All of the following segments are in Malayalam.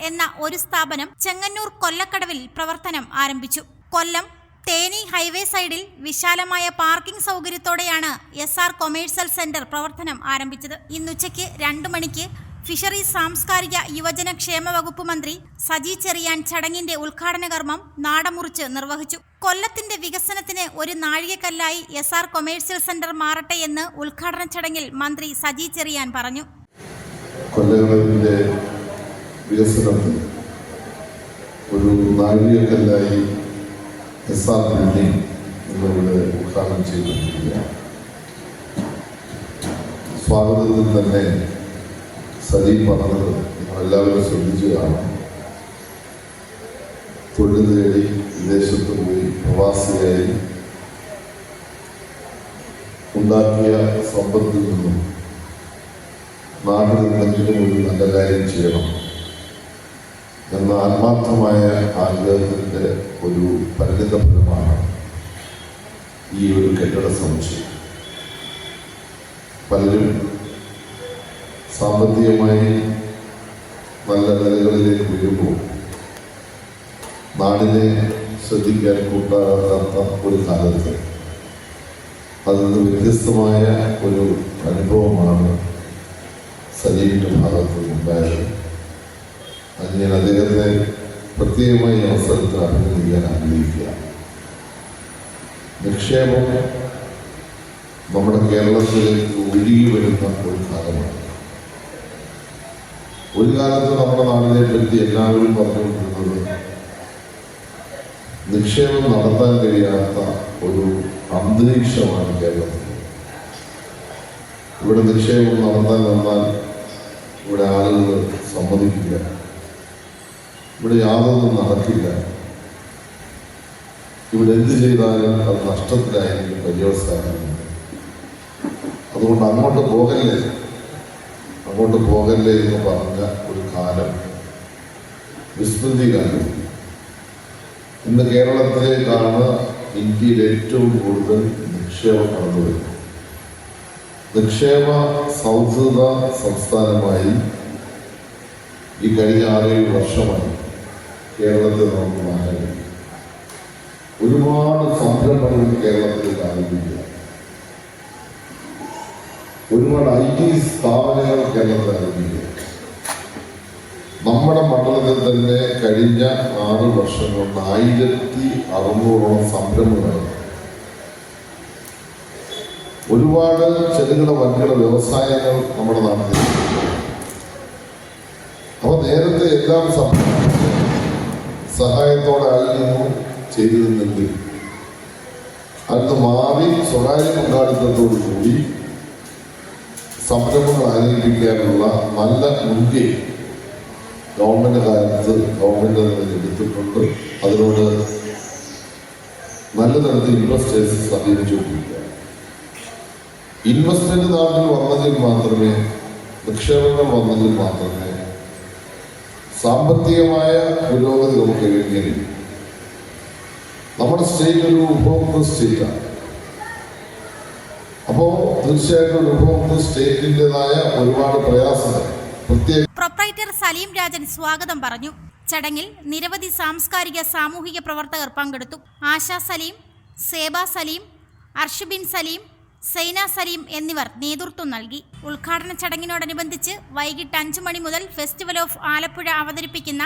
എന്ന ഒരു സ്ഥാപനം ചെങ്ങന്നൂർ കൊല്ലക്കടവിൽ പ്രവർത്തനം ആരംഭിച്ചു. കൊല്ലം തേനി ഹൈവേ സൈഡിൽ വിശാലമായ പാർക്കിംഗ് സൗകര്യത്തോടെയാണ് SR കൊമേഴ്സ്യൽ സെന്റർ പ്രവർത്തനം ആരംഭിച്ചത്. ഇന്നുച്ചയ്ക്ക് 2 മണിക്ക് ഫിഷറീസ് സാംസ്കാരിക യുവജന ക്ഷേമ വകുപ്പ് മന്ത്രി സജി ചെറിയാൻ ചടങ്ങിന്റെ ഉദ്ഘാടന കർമ്മം നാടമുറിച്ച് നിർവഹിച്ചു. കൊല്ലത്തിന്റെ വികസനത്തിന് ഒരു നാഴികക്കല്ലായി SR കൊമേഴ്സ്യൽ സെന്റർ മാറട്ടെ എന്ന് ഉദ്ഘാടന ചടങ്ങിൽ മന്ത്രി സജി ചെറിയാൻ പറഞ്ഞു. കൊല്ലത്തിന്റെ വികസനത്തിൽ ഒരു നാഴികക്കല്ലായി SR ബിൽഡിംഗ് എന്നിവിടെ ഉദ്ഘാടനം ചെയ്തിരിക്കുകയാണ്. സ്വാഗതത്തിൽ തന്നെ സജി പറഞ്ഞത് നമ്മളെല്ലാവരും ശ്രദ്ധിച്ചു കാണാം. തൊഴിൽ തേടി വിദേശത്ത് പോയി പ്രവാസിയായി ഉണ്ടാക്കിയ സമ്പത്തിൽ നിന്നും നാട്ടിൽ എന്തെങ്കിലും ഒരു നല്ല കാര്യം ചെയ്യണം എന്ന ആത്മാർത്ഥമായ ആഗ്രഹത്തിൻ്റെ ഒരു പരിണിതഫലമാണ് ഈ ഒരു കെട്ടിട സമുച്ചയം. പലരും സാമ്പത്തികമായി നല്ല നിലകളിലേക്ക് ഉയരുമ്പോൾ നാടിനെ ശ്രദ്ധിക്കാൻ കൂട്ടാകാത്ത ഒരു കാലത്ത് അതിൽ നിന്ന് വ്യത്യസ്തമായ ഒരു അനുഭവമാണ് സജീവിൻ്റെ ഭാഗത്ത് ഉണ്ടായത്. അത് ഞാൻ അദ്ദേഹത്തെ പ്രത്യേകമായി അവസരത്തിൽ അഭിനന്ദിക്കാൻ ആഗ്രഹിക്കുക. നിക്ഷേപം നമ്മുടെ കേരളത്തിലേക്ക് ഒഴുകി വരുന്ന ഒരു കാലമാണ്. ഒരു കാലത്ത് നമ്മുടെ നാടിനെ പറ്റി എല്ലാവരും പറഞ്ഞുകൊണ്ടിരുന്നത് നിക്ഷേപം നടത്താൻ കഴിയാത്ത ഒരു അന്തരീക്ഷമാണ് കേരളത്തിൽ. ഇവിടെ നിക്ഷേപം നടത്താൻ വന്നാൽ ഇവിടെ ആളുകൾ സമ്മതിക്കില്ല, ഇവിടെ യാതൊന്നും നടക്കില്ല, ഇവിടെ എന്ത് ചെയ്താലും അത് നഷ്ടത്തിലായിരിക്കും പര്യവസാനം. അതുകൊണ്ട് അങ്ങോട്ട് പോകല്ലേ എന്ന് പറഞ്ഞ ഒരു കാലം വിസ്മൃതി കാലം. ഇന്ന് കേരളത്തിലേക്കാണ് ഇന്ത്യയിൽ ഏറ്റവും കൂടുതൽ നിക്ഷേപം കടന്നു വരുന്നത്. നിക്ഷേപ സൗഹൃദ സംസ്ഥാനമായി ഈ കഴിഞ്ഞ 6-7 വർഷമായി കേരളത്തിൽ നമുക്ക് മാറ്റാൻ കഴിയും. ഒരുപാട് സംരംഭങ്ങൾ കേരളത്തിൽ ആരംഭിക്കുക, ഒരുപാട് IT സ്ഥാപനങ്ങൾ കേരളത്തിൽ ആരംഭിക്കുക. നമ്മുടെ മണ്ഡലത്തിൽ തന്നെ കഴിഞ്ഞ 6 വർഷം കൊണ്ട് 1600ഓളം സംരംഭങ്ങൾ, ഒരുപാട് ചെറുകിട വൻകിട വ്യവസായങ്ങൾ നമ്മുടെ നാട്ടിൽ. അപ്പോൾ നേരത്തെ എല്ലാം സഹായത്തോടെ ആയിരുന്നു ചെയ്തിരുന്നെങ്കിൽ അത് മാറി സ്വകാര്യ പങ്കാളിത്തത്തോടുകൂടി സംരംഭങ്ങൾ ആരംഭിക്കാനുള്ള നല്ല മുൻകൈ ഗവൺമെന്റ് കാലത്ത് ഗവൺമെന്റ് എടുത്തിട്ടുണ്ട്. അതിനോട് നല്ല തരത്തിൽ ഇൻവെസ്റ്റേഴ്സ് സമീപിച്ചുകൊണ്ടിരിക്കുക. ഇൻവെസ്റ്റ്മെന്റ് നാട്ടിൽ വന്നെങ്കിൽ മാത്രമേ, നിക്ഷേപങ്ങൾ വന്നെങ്കിൽ മാത്രമേ സാമ്പത്തികമായ പുരോഗതി നമുക്ക് കഴിയും. നമ്മുടെ സ്റ്റേറ്റ് ഒരു ഉപഭോക്തൃ സ്റ്റേറ്റാണ്. അപ്പോൾ തീർച്ചയായിട്ടും ഒരു ഉപഭോക്തൃ സ്റ്റേറ്റിൻ്റെതായ ഒരുപാട് പ്രയാസങ്ങൾ. പ്രൊപ്പറേറ്റർ സലീം രാജൻ സ്വാഗതം പറഞ്ഞു. ചടങ്ങിൽ നിരവധി സാംസ്കാരിക സാമൂഹിക പ്രവർത്തകർ പങ്കെടുത്തു. ആശ സലീം, സേബ സലീം, അർഷബിൻ സലീം, സൈന സലീം എന്നിവർ നേതൃത്വം നൽകി. ഉദ്ഘാടന ചടങ്ങിനോടനുബന്ധിച്ച് വൈകിട്ട് 5 മണി മുതൽ ഫെസ്റ്റിവൽ ഓഫ് ആലപ്പുഴ അവതരിപ്പിക്കുന്ന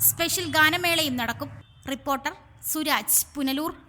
സ്പെഷ്യൽ ഗാനമേളയും നടക്കും. റിപ്പോർട്ടർ സുരാജ്, പുനലൂർ.